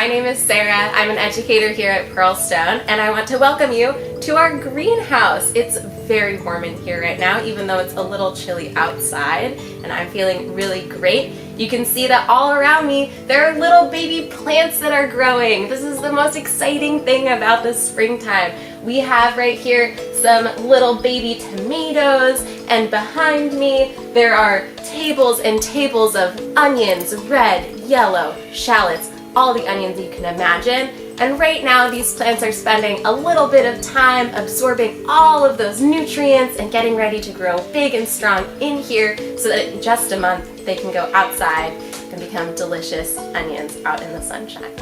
name is Sarah. I'm an educator here at Pearlstone, and I want to welcome you to our greenhouse. It's very warm in here right now, even though it's a little chilly outside, and I'm feeling really great. You can see that all around me, there are little baby plants that are growing. This is the most exciting thing about the springtime. We have right here some little baby tomatoes, and behind me there are tables and tables of onions, red, yellow, shallots, all the onions you can imagine. And right now these plants are spending a little bit of time absorbing all of those nutrients and getting ready to grow big and strong in here so that in just a month they can go outside and become delicious onions out in the sunshine.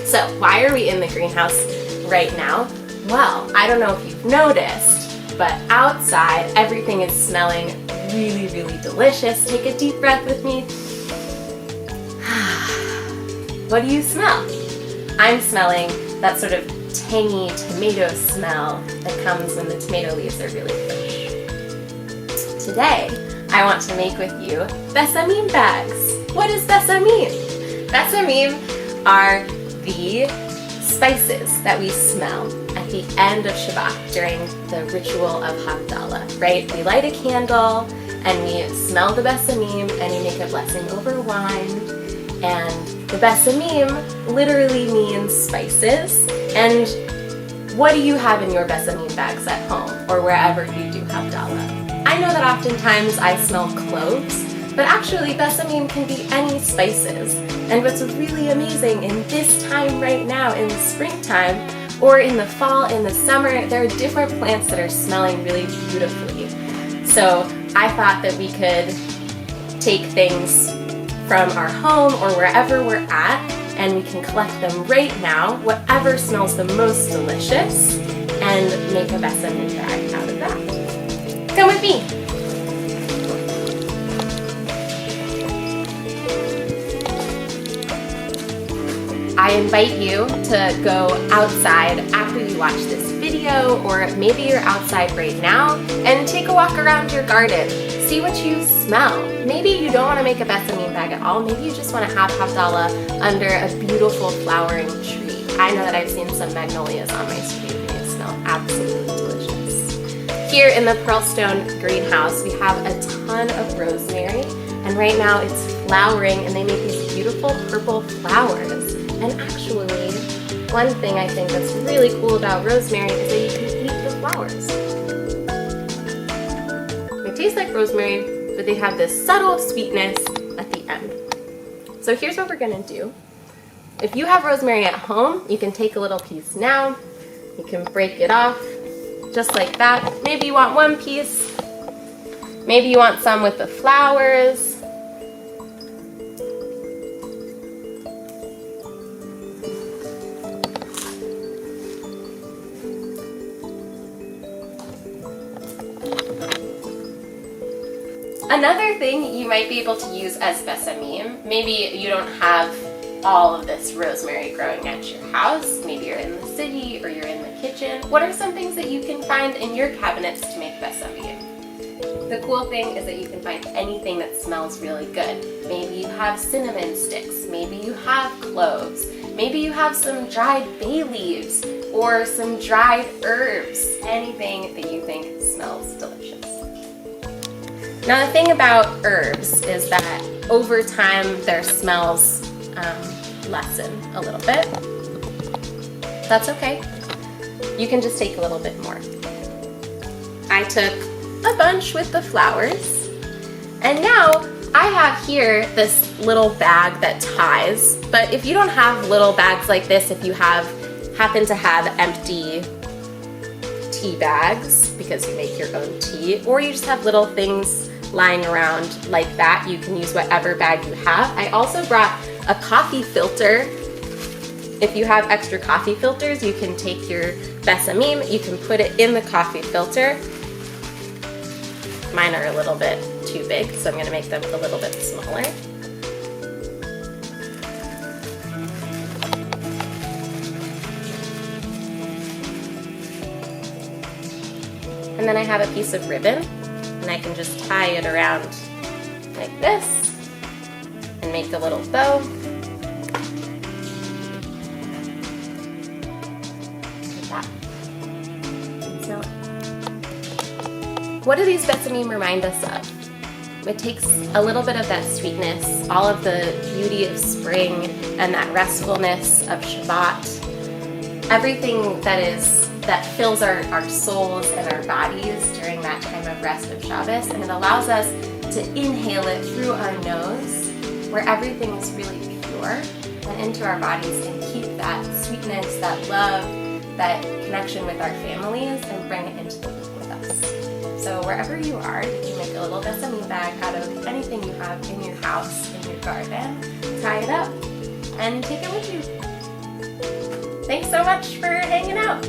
So why are we in the greenhouse right now? Well, I don't know if you've noticed, but outside everything is smelling really, really delicious. Take a deep breath with me. What do you smell? I'm smelling that sort of tangy tomato smell that comes when the tomato leaves are really fresh. Today, I want to make with you Besamim bags. What is Besamim? Besamim are the spices that we smell at the end of Shabbat during the ritual of Havdalah, right? We light a candle and we smell the Besamim and we make a blessing over wine. And the Besamim literally means spices. And what do you have in your Besamim bags at home or wherever you do Havdalah? I know that oftentimes I smell cloves, but actually Besamim can be any spices. And what's really amazing in this time right now, in the springtime, or in the fall, in the summer, there are different plants that are smelling really beautifully. So I thought that we could take things from our home or wherever we're at, and we can collect them right now, whatever smells the most delicious, and make a Besamim bag out of that. Come with me. I invite you to go outside after you watch this video, or maybe you're outside right now, and take a walk around your garden. See what you smell. Maybe you don't want to make a Besamim bag at all. Maybe you just want to have Havdalah under a beautiful flowering tree. I know that I've seen some magnolias on my street and they smell absolutely delicious. Here in the Pearlstone greenhouse, we have a ton of rosemary, and right now it's flowering and they make these beautiful purple flowers. And actually, one thing I think that's really cool about rosemary is that you can eat the flowers. They taste like rosemary, but they have this subtle sweetness at the end. So here's what we're gonna do. If you have rosemary at home, you can take a little piece now. You can break it off, just like that. Maybe you want one piece. Maybe you want some with the flowers. Another thing you might be able to use as Besamim, maybe you don't have all of this rosemary growing at your house, maybe you're in the city or you're in the kitchen. What are some things that you can find in your cabinets to make Besamim? The cool thing is that you can find anything that smells really good. Maybe you have cinnamon sticks, maybe you have cloves, maybe you have some dried bay leaves or some dried herbs, anything that you think smells delicious. Now the thing about herbs is that over time their smells lessen a little bit. That's okay. You can just take a little bit more. I took a bunch with the flowers, and now I have here this little bag that ties, but if you don't have little bags like this, if you happen to have empty tea bags because you make your own tea, or you just have little things lying around like that, you can use whatever bag you have. I also brought a coffee filter. If you have extra coffee filters, you can take your Besamim, you can put it in the coffee filter. Mine are a little bit too big, so I'm going to make them a little bit smaller. And then I have a piece of ribbon, and I can just tie it around like this and make a little bow. What do these Besamim remind us of? It takes a little bit of that sweetness, all of the beauty of spring and that restfulness of Shabbat, everything that fills our souls and our bodies during that time of rest of Shabbos, and it allows us to inhale it through our nose where everything is really pure and into our bodies, and keep that sweetness, that love, that connection with our families, and bring it into the week with us. So wherever you are, you can make a little Besamim bag out of anything you have in your house, in your garden, tie it up, and take it with you. Thanks so much for hanging out.